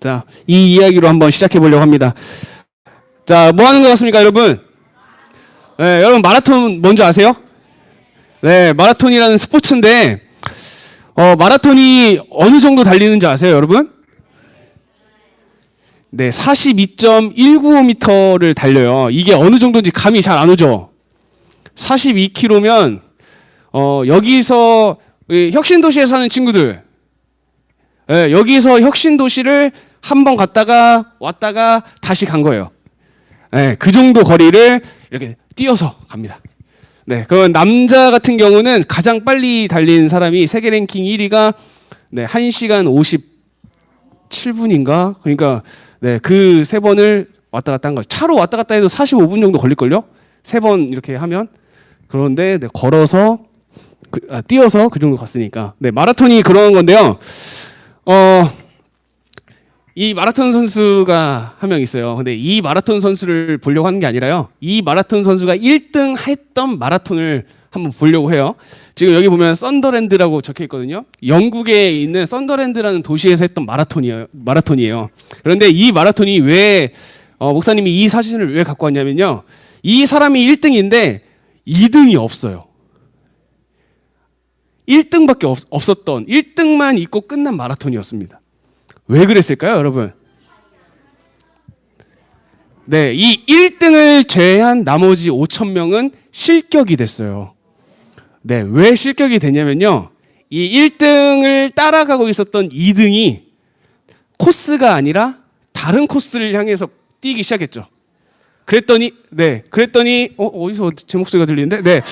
자, 이 이야기로 한번 시작해 보려고 합니다. 자, 뭐 하는 것 같습니까, 여러분? 네, 여러분 마라톤 뭔지 아세요? 네, 마라톤이라는 스포츠인데, 마라톤이 어느 정도 달리는지 아세요, 여러분? 네, 42.195m를 달려요. 이게 어느 정도인지 감이 잘 안 오죠? 42km면, 여기서, 혁신도시에 사는 친구들, 네, 여기서 혁신도시를 한번 갔다가 왔다가 다시 간 거예요. 네, 그 정도 거리를 이렇게 뛰어서 갑니다. 네, 그 남자 같은 경우는 가장 빨리 달린 사람이 세계 랭킹 1위가 네, 1시간 57분인가? 그러니까 네, 그 세 번을 왔다 갔다 한 거죠. 차로 왔다 갔다 해도 45분 정도 걸릴걸요? 세 번 이렇게 하면. 그런데 네, 걸어서 뛰어서 그 정도 갔으니까. 네, 마라톤이 그런 건데요. 이 마라톤 선수가 한 명 있어요. 근데 이 마라톤 선수를 보려고 하는 게 아니라요. 이 마라톤 선수가 1등 했던 마라톤을 한번 보려고 해요. 지금 여기 보면 썬더랜드라고 적혀 있거든요. 영국에 있는 썬더랜드라는 도시에서 했던 마라톤이에요. 그런데 이 마라톤이 왜 목사님이 이 사진을 왜 갖고 왔냐면요. 이 사람이 1등인데 2등이 없어요. 1등밖에 없었던 1등만 있고 끝난 마라톤이었습니다. 왜 그랬을까요, 여러분? 네, 이 1등을 제외한 나머지 5,000명은 실격이 됐어요. 네, 왜 실격이 됐냐면요. 이 1등을 따라가고 있었던 2등이 코스가 아니라 다른 코스를 향해서 뛰기 시작했죠. 그랬더니 어디서 제 목소리가 들리는데? 네.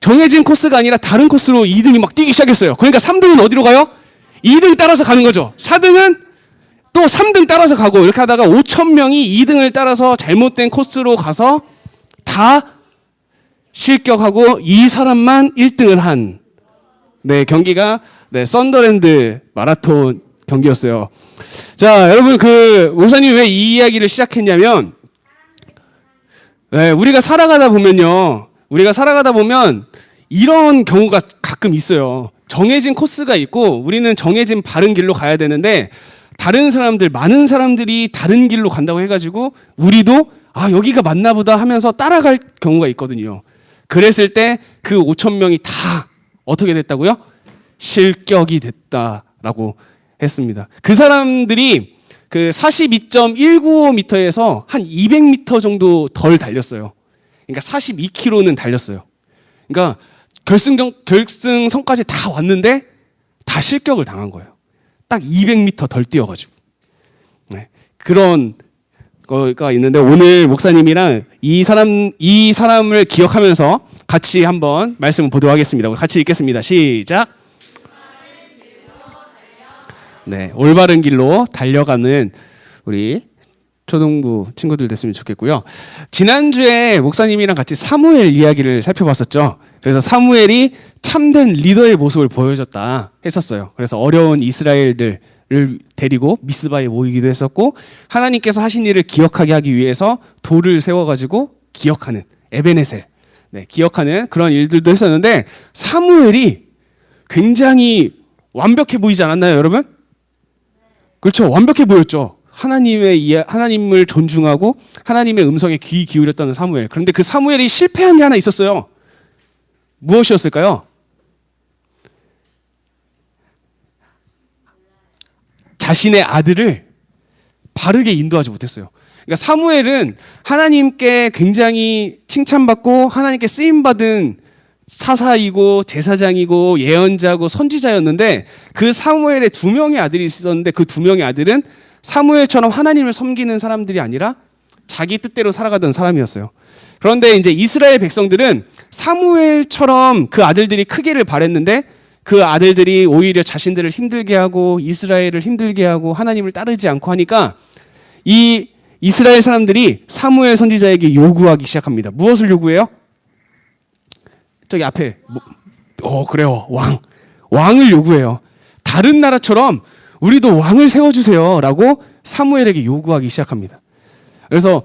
정해진 코스가 아니라 다른 코스로 2등이 막 뛰기 시작했어요. 그러니까 3등은 어디로 가요? 2등 따라서 가는 거죠. 4등은 또 3등 따라서 가고 이렇게 하다가 5,000명이 2등을 따라서 잘못된 코스로 가서 다 실격하고 이 사람만 1등을 한 네, 경기가 네, 썬더랜드 마라톤 경기였어요. 자, 여러분 목사님이 왜 이 이야기를 시작했냐면 네, 우리가 살아가다 보면 이런 경우가 가끔 있어요. 정해진 코스가 있고 우리는 정해진 바른 길로 가야 되는데 많은 사람들이 다른 길로 간다고 해가지고 우리도 여기가 맞나 보다 하면서 따라갈 경우가 있거든요. 그랬을 때 그 5,000명이 다 어떻게 됐다고요? 실격이 됐다라고 했습니다. 그 사람들이 그 42.195m에서 한 200m 정도 덜 달렸어요. 그러니까 42km는 달렸어요. 그러니까 결승선까지 다 왔는데 다 실격을 당한 거예요. 딱 200m 덜 뛰어가지고. 네, 그런 거가 있는데 오늘 목사님이랑 이 사람을 기억하면서 같이 한번 말씀을 보도록 하겠습니다. 우리 같이 읽겠습니다. 시작. 네, 올바른 길로 달려가는 우리 초등부 친구들 됐으면 좋겠고요. 지난주에 목사님이랑 같이 사무엘 이야기를 살펴봤었죠. 그래서 사무엘이 참된 리더의 모습을 보여줬다 했었어요. 그래서 어려운 이스라엘들을 데리고 미스바에 모이기도 했었고 하나님께서 하신 일을 기억하게 하기 위해서 돌을 세워가지고 기억하는 에베네셀 기억하는 그런 일들도 했었는데 사무엘이 굉장히 완벽해 보이지 않았나요, 여러분? 그렇죠, 완벽해 보였죠. 하나님을 존중하고 하나님의 음성에 귀 기울였다는 사무엘. 그런데 그 사무엘이 실패한 게 하나 있었어요. 무엇이었을까요? 자신의 아들을 바르게 인도하지 못했어요. 그러니까 사무엘은 하나님께 굉장히 칭찬받고 하나님께 쓰임받은 사사이고 제사장이고 예언자고 선지자였는데 그 사무엘의 2명의 아들이 있었는데 그 2명의 아들은 사무엘처럼 하나님을 섬기는 사람들이 아니라 자기 뜻대로 살아가던 사람이었어요. 그런데 이제 이스라엘 백성들은 사무엘처럼 그 아들들이 크기를 바랬는데 그 아들들이 오히려 자신들을 힘들게 하고 이스라엘을 힘들게 하고 하나님을 따르지 않고 하니까 이 이스라엘 사람들이 사무엘 선지자에게 요구하기 시작합니다. 무엇을 요구해요? 저기 앞에 그래요. 왕을 요구해요. 다른 나라처럼 우리도 왕을 세워주세요 라고 사무엘에게 요구하기 시작합니다. 그래서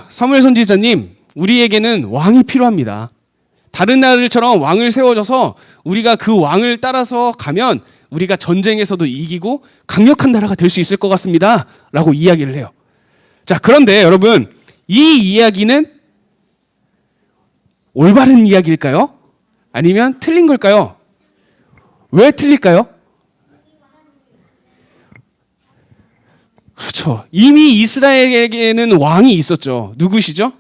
사무엘 선지자님, 우리에게는 왕이 필요합니다. 다른 나라들처럼 왕을 세워줘서 우리가 그 왕을 따라서 가면 우리가 전쟁에서도 이기고 강력한 나라가 될 수 있을 것 같습니다. 라고 이야기를 해요. 자, 그런데 여러분, 이 이야기는 올바른 이야기일까요? 아니면 틀린 걸까요? 왜 틀릴까요? 그렇죠. 이미 이스라엘에게는 왕이 있었죠. 누구시죠?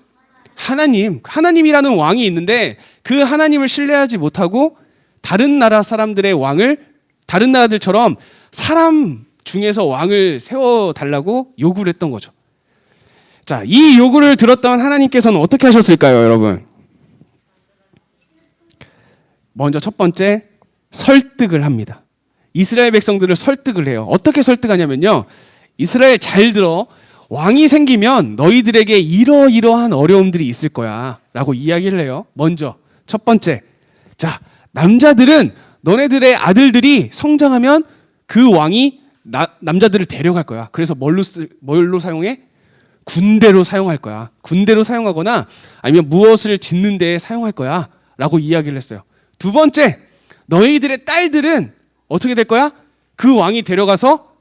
하나님. 하나님이라는 왕이 있는데 그 하나님을 신뢰하지 못하고 다른 나라 사람들의 왕을 다른 나라들처럼 사람 중에서 왕을 세워달라고 요구를 했던 거죠. 자, 이 요구를 들었던 하나님께서는 어떻게 하셨을까요, 여러분? 먼저 첫 번째, 설득을 합니다. 이스라엘 백성들을 설득을 해요. 어떻게 설득하냐면요. 이스라엘 잘 들어. 왕이 생기면 너희들에게 이러이러한 어려움들이 있을 거야. 라고 이야기를 해요. 먼저, 첫 번째. 자, 남자들은 너네들의 아들들이 성장하면 그 왕이 남자들을 데려갈 거야. 그래서 뭘로 사용해? 군대로 사용할 거야. 군대로 사용하거나 아니면 무엇을 짓는 데에 사용할 거야. 라고 이야기를 했어요. 두 번째, 너희들의 딸들은 어떻게 될 거야? 그 왕이 데려가서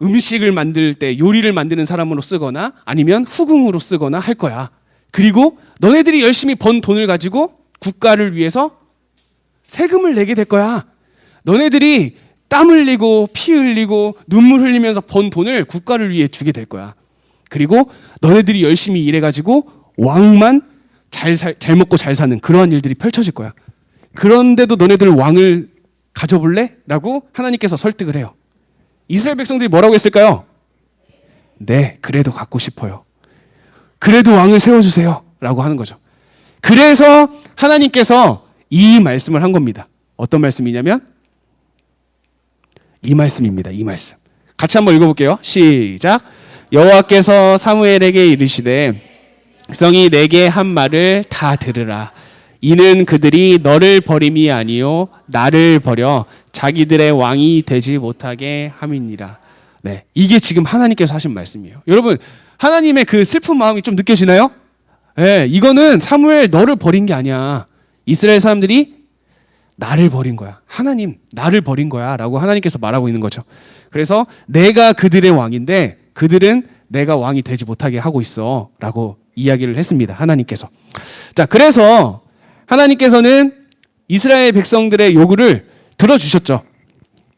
음식을 만들 때 요리를 만드는 사람으로 쓰거나 아니면 후궁으로 쓰거나 할 거야. 그리고 너네들이 열심히 번 돈을 가지고 국가를 위해서 세금을 내게 될 거야. 너네들이 땀 흘리고 피 흘리고 눈물 흘리면서 번 돈을 국가를 위해 주게 될 거야. 그리고 너네들이 열심히 일해가지고 왕만 잘 먹고 잘 사는 그러한 일들이 펼쳐질 거야. 그런데도 너네들 왕을 가져볼래? 라고 하나님께서 설득을 해요. 이스라엘 백성들이 뭐라고 했을까요? 네, 그래도 갖고 싶어요. 그래도 왕을 세워주세요. 라고 하는 거죠. 그래서 하나님께서 이 말씀을 한 겁니다. 어떤 말씀이냐면 이 말씀입니다. 이 말씀. 같이 한번 읽어볼게요. 시작. 여호와께서 사무엘에게 이르시되 백성이 내게 한 말을 다 들으라. 이는 그들이 너를 버림이 아니요 나를 버려 자기들의 왕이 되지 못하게 함이니라. 네, 이게 지금 하나님께서 하신 말씀이에요. 여러분, 하나님의 그 슬픈 마음이 좀 느껴지나요? 네, 이거는 사무엘 너를 버린 게 아니야. 이스라엘 사람들이 나를 버린 거야. 하나님, 나를 버린 거야. 라고 하나님께서 말하고 있는 거죠. 그래서 내가 그들의 왕인데 그들은 내가 왕이 되지 못하게 하고 있어. 라고 이야기를 했습니다. 하나님께서. 자, 그래서 하나님께서는 이스라엘 백성들의 요구를 들어주셨죠.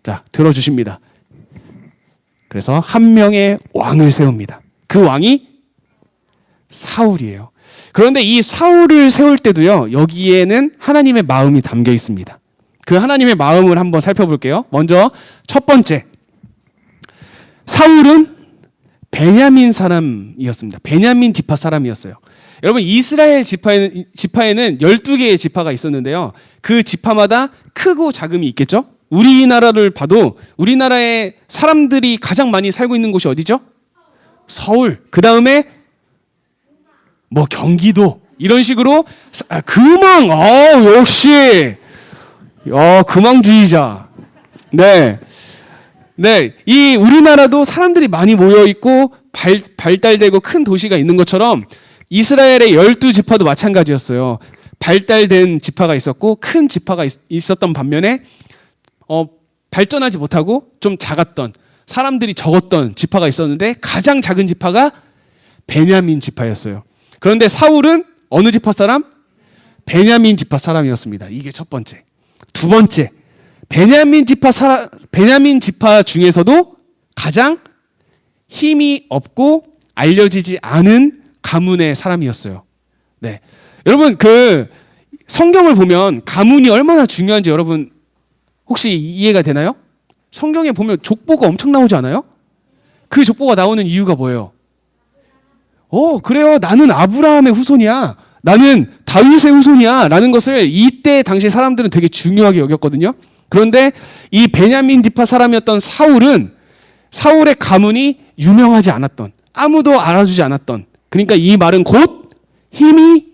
자, 들어주십니다. 그래서 한 명의 왕을 세웁니다. 그 왕이 사울이에요. 그런데 이 사울을 세울 때도요, 여기에는 하나님의 마음이 담겨 있습니다. 그 하나님의 마음을 한번 살펴볼게요. 먼저 첫 번째, 사울은 베냐민 사람이었습니다. 베냐민 지파 사람이었어요. 여러분, 이스라엘 지파에는 12개의 지파가 있었는데요. 그 지파마다 크고 작음이 있겠죠? 우리나라를 봐도 우리나라의 사람들이 가장 많이 살고 있는 곳이 어디죠? 서울. 그 다음에 뭐 경기도 이런 식으로 금왕. 역시 금왕주의자. 네. 네, 이 우리나라도 사람들이 많이 모여 있고 발달되고 큰 도시가 있는 것처럼 이스라엘의 12지파도 마찬가지였어요. 발달된 지파가 있었고 큰 지파가 있었던 반면에 발전하지 못하고 좀 작았던 사람들이 적었던 지파가 있었는데 가장 작은 지파가 베냐민 지파였어요. 그런데 사울은 어느 지파 사람? 베냐민 지파 사람이었습니다. 이게 첫 번째. 두 번째, 베냐민 지파 중에서도 가장 힘이 없고 알려지지 않은 가문의 사람이었어요. 네, 여러분 그 성경을 보면 가문이 얼마나 중요한지 여러분 혹시 이해가 되나요? 성경에 보면 족보가 엄청 나오지 않아요? 그 족보가 나오는 이유가 뭐예요? 그래요. 나는 아브라함의 후손이야. 나는 다윗의 후손이야. 라는 것을 이때 당시 사람들은 되게 중요하게 여겼거든요. 그런데 이 베냐민 지파 사람이었던 사울은 사울의 가문이 유명하지 않았던, 아무도 알아주지 않았던, 그러니까 이 말은 곧 힘이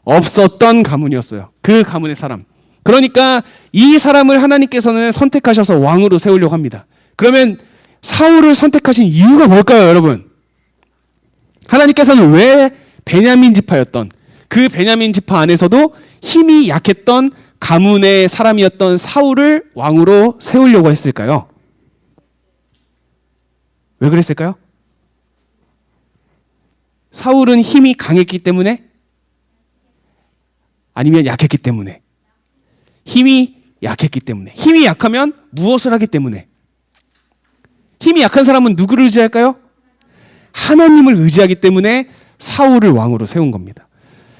없었던 가문이었어요. 그 가문의 사람. 그러니까 이 사람을 하나님께서는 선택하셔서 왕으로 세우려고 합니다. 그러면 사울을 선택하신 이유가 뭘까요, 여러분? 하나님께서는 왜 베냐민 지파였던 그 베냐민 지파 안에서도 힘이 약했던 가문의 사람이었던 사울을 왕으로 세우려고 했을까요? 왜 그랬을까요? 사울은 힘이 강했기 때문에? 아니면 약했기 때문에? 힘이 약했기 때문에. 힘이 약하면 무엇을 하기 때문에? 힘이 약한 사람은 누구를 의지할까요? 하나님을 의지하기 때문에 사울을 왕으로 세운 겁니다.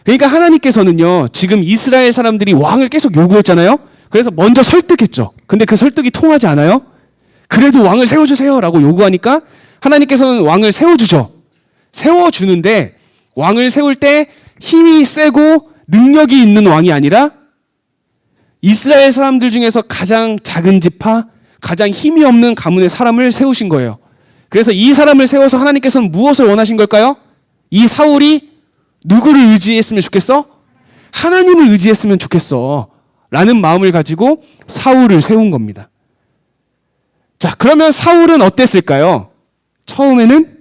그러니까 하나님께서는요, 지금 이스라엘 사람들이 왕을 계속 요구했잖아요. 그래서 먼저 설득했죠. 근데 그 설득이 통하지 않아요? 그래도 왕을 세워주세요 라고 요구하니까 하나님께서는 왕을 세워주죠. 세워주는데 왕을 세울 때 힘이 세고 능력이 있는 왕이 아니라 이스라엘 사람들 중에서 가장 작은 지파, 가장 힘이 없는 가문의 사람을 세우신 거예요. 그래서 이 사람을 세워서 하나님께서는 무엇을 원하신 걸까요? 이 사울이 누구를 의지했으면 좋겠어? 하나님을 의지했으면 좋겠어 라는 마음을 가지고 사울을 세운 겁니다. 자, 그러면 사울은 어땠을까요? 처음에는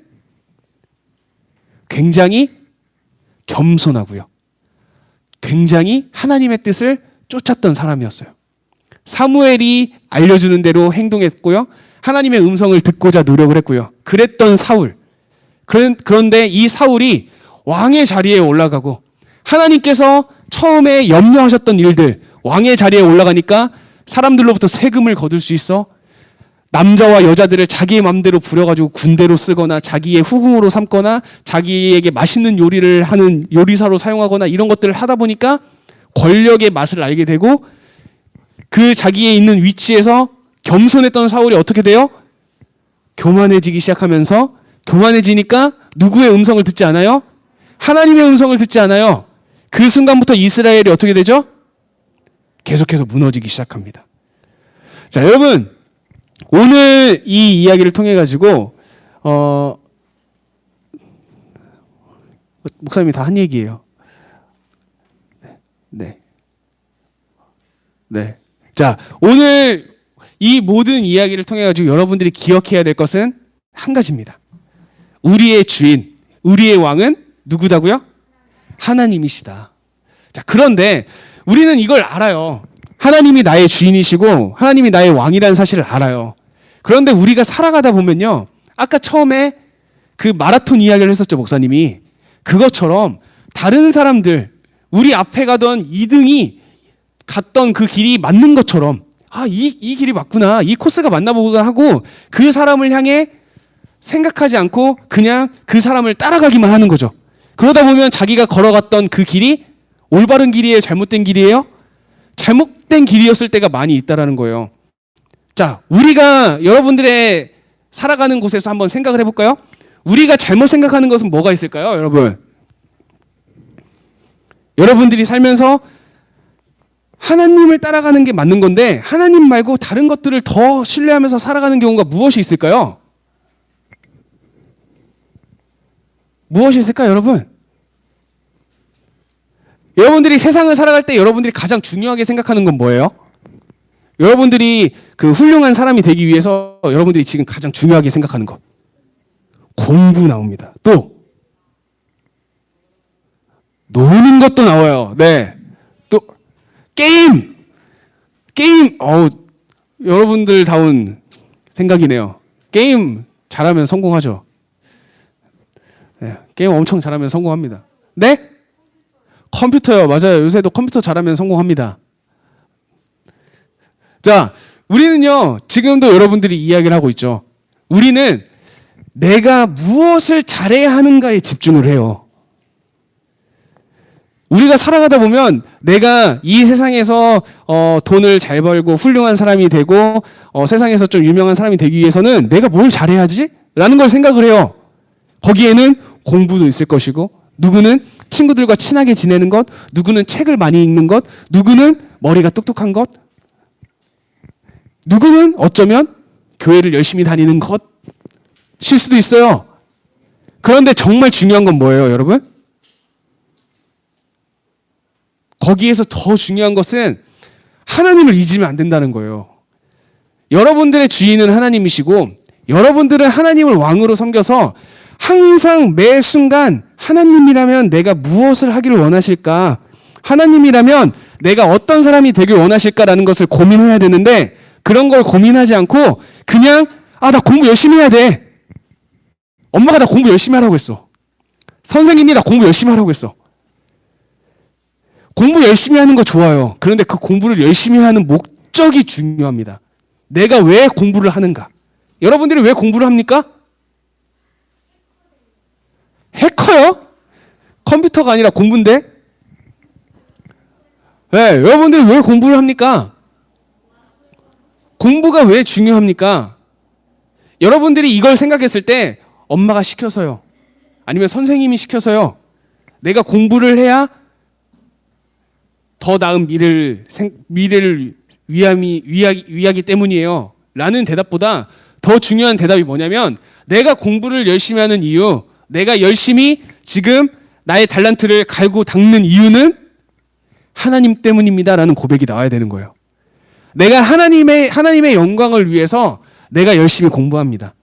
굉장히 겸손하고요. 굉장히 하나님의 뜻을 쫓았던 사람이었어요. 사무엘이 알려주는 대로 행동했고요. 하나님의 음성을 듣고자 노력을 했고요. 그랬던 사울. 그런데 이 사울이 왕의 자리에 올라가고 하나님께서 처음에 염려하셨던 일들, 왕의 자리에 올라가니까 사람들로부터 세금을 거둘 수 있어. 남자와 여자들을 자기의 마음대로 부려가지고 군대로 쓰거나 자기의 후궁으로 삼거나 자기에게 맛있는 요리를 하는 요리사로 사용하거나 이런 것들을 하다 보니까 권력의 맛을 알게 되고 그 자기의 있는 위치에서 겸손했던 사울이 어떻게 돼요? 교만해지기 시작하면서 교만해지니까 누구의 음성을 듣지 않아요? 하나님의 음성을 듣지 않아요. 그 순간부터 이스라엘이 어떻게 되죠? 계속해서 무너지기 시작합니다. 자, 여러분 오늘 이 이야기를 통해 가지고 목사님이 다 한 얘기예요. 네. 자, 오늘 이 모든 이야기를 통해 가지고 여러분들이 기억해야 될 것은 한 가지입니다. 우리의 주인, 우리의 왕은 누구다고요? 하나님이시다. 자, 그런데 우리는 이걸 알아요. 하나님이 나의 주인이시고 하나님이 나의 왕이라는 사실을 알아요. 그런데 우리가 살아가다 보면요. 아까 처음에 그 마라톤 이야기를 했었죠, 목사님이. 그것처럼 다른 사람들, 우리 앞에 가던 2등이 갔던 그 길이 맞는 것처럼 이 길이 맞구나. 이 코스가 맞나 보구나 하고 그 사람을 향해 생각하지 않고 그냥 그 사람을 따라가기만 하는 거죠. 그러다 보면 자기가 걸어갔던 그 길이 올바른 길이에요? 잘못된 길이에요? 잘못된 길이었을 때가 많이 있다라는 거예요. 자, 우리가 여러분들의 살아가는 곳에서 한번 생각을 해볼까요? 우리가 잘못 생각하는 것은 뭐가 있을까요, 여러분? 여러분들이 살면서 하나님을 따라가는 게 맞는 건데 하나님 말고 다른 것들을 더 신뢰하면서 살아가는 경우가 무엇이 있을까요? 무엇이 있을까요, 여러분? 여러분들이 세상을 살아갈 때 여러분들이 가장 중요하게 생각하는 건 뭐예요? 여러분들이 그 훌륭한 사람이 되기 위해서 여러분들이 지금 가장 중요하게 생각하는 것. 공부 나옵니다. 또 노는 것도 나와요. 네. 또 게임. 여러분들 다운 생각이네요. 게임 잘하면 성공하죠. 네, 게임 엄청 잘하면 성공합니다. 네? 컴퓨터요. 맞아요. 요새도 컴퓨터 잘하면 성공합니다. 자, 우리는요. 지금도 여러분들이 이야기를 하고 있죠. 우리는 내가 무엇을 잘해야 하는가에 집중을 해요. 우리가 살아가다 보면 내가 이 세상에서 돈을 잘 벌고 훌륭한 사람이 되고 세상에서 좀 유명한 사람이 되기 위해서는 내가 뭘 잘해야지? 라는 걸 생각을 해요. 거기에는 공부도 있을 것이고 누구는 친구들과 친하게 지내는 것, 누구는 책을 많이 읽는 것, 누구는 머리가 똑똑한 것, 누구는 어쩌면 교회를 열심히 다니는 것일 수도 있어요. 그런데 정말 중요한 건 뭐예요, 여러분? 거기에서 더 중요한 것은 하나님을 잊으면 안 된다는 거예요. 여러분들의 주인은 하나님이시고 여러분들은 하나님을 왕으로 섬겨서 항상 매 순간 하나님이라면 내가 무엇을 하기를 원하실까? 하나님이라면 내가 어떤 사람이 되길 원하실까라는 것을 고민해야 되는데 그런 걸 고민하지 않고 그냥 나 공부 열심히 해야 돼. 엄마가 나 공부 열심히 하라고 했어. 선생님이 나 공부 열심히 하라고 했어. 공부 열심히 하는 거 좋아요. 그런데 그 공부를 열심히 하는 목적이 중요합니다. 내가 왜 공부를 하는가? 여러분들이 왜 공부를 합니까? 해커요? 컴퓨터가 아니라 공부인데? 네, 여러분들이 왜 공부를 합니까? 공부가 왜 중요합니까? 여러분들이 이걸 생각했을 때 엄마가 시켜서요. 아니면 선생님이 시켜서요. 내가 공부를 해야 더 나은 미래를 위하기 때문이에요. 라는 대답보다 더 중요한 대답이 뭐냐면 내가 공부를 열심히 하는 이유, 내가 열심히 지금 나의 달란트를 갈고 닦는 이유는 하나님 때문입니다. 라는 고백이 나와야 되는 거예요. 내가 하나님의 영광을 위해서 내가 열심히 공부합니다.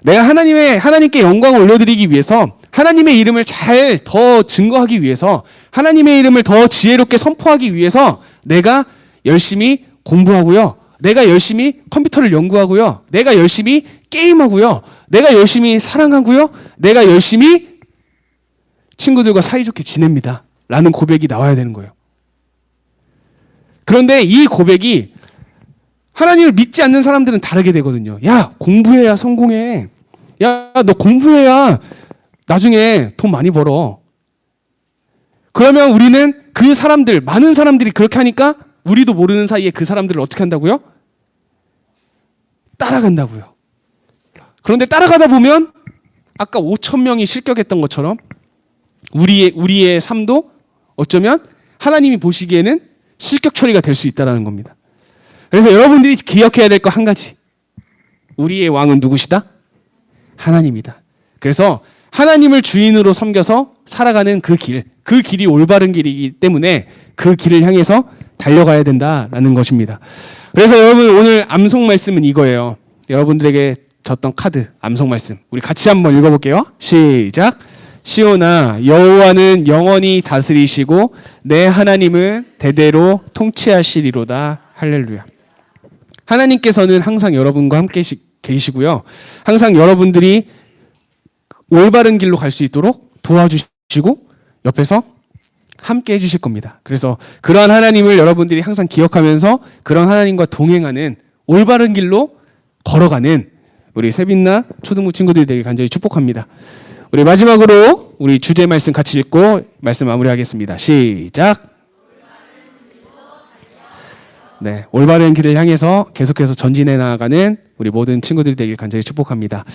내가 하나님께 영광을 올려드리기 위해서 하나님의 이름을 잘 더 증거하기 위해서 하나님의 이름을 더 지혜롭게 선포하기 위해서 내가 열심히 공부하고요. 내가 열심히 컴퓨터를 연구하고요. 내가 열심히 게임하고요. 내가 열심히 사랑하고요. 내가 열심히 친구들과 사이좋게 지냅니다. 라는 고백이 나와야 되는 거예요. 그런데 이 고백이 하나님을 믿지 않는 사람들은 다르게 되거든요. 야, 공부해야 성공해. 야, 너 공부해야 나중에 돈 많이 벌어. 그러면 우리는 그 사람들, 많은 사람들이 그렇게 하니까 우리도 모르는 사이에 그 사람들을 어떻게 한다고요? 따라간다고요. 그런데 따라가다 보면 아까 5천 명이 실격했던 것처럼 우리의 삶도 어쩌면 하나님이 보시기에는 실격 처리가 될 수 있다는 겁니다. 그래서 여러분들이 기억해야 될 거 한 가지. 우리의 왕은 누구시다? 하나님이다. 그래서 하나님을 주인으로 섬겨서 살아가는 그 길이 올바른 길이기 때문에 그 길을 향해서 달려가야 된다라는 것입니다. 그래서 여러분 오늘 암송 말씀은 이거예요. 여러분들에게 줬던 카드 암송 말씀 우리 같이 한번 읽어볼게요. 시작. 시온아, 여호와는 영원히 다스리시고 내 하나님은 대대로 통치하시리로다. 할렐루야. 하나님께서는 항상 여러분과 함께 계시고요. 항상 여러분들이 올바른 길로 갈 수 있도록 도와주시고 옆에서 함께 해주실 겁니다. 그래서 그러한 하나님을 여러분들이 항상 기억하면서 그런 하나님과 동행하는 올바른 길로 걸어가는 우리 세빈나 초등부 친구들이 되길 간절히 축복합니다. 우리 마지막으로 우리 주제 말씀 같이 읽고 말씀 마무리하겠습니다. 시작. 네, 올바른 길을 향해서 계속해서 전진해 나가는 우리 모든 친구들이 되길 간절히 축복합니다.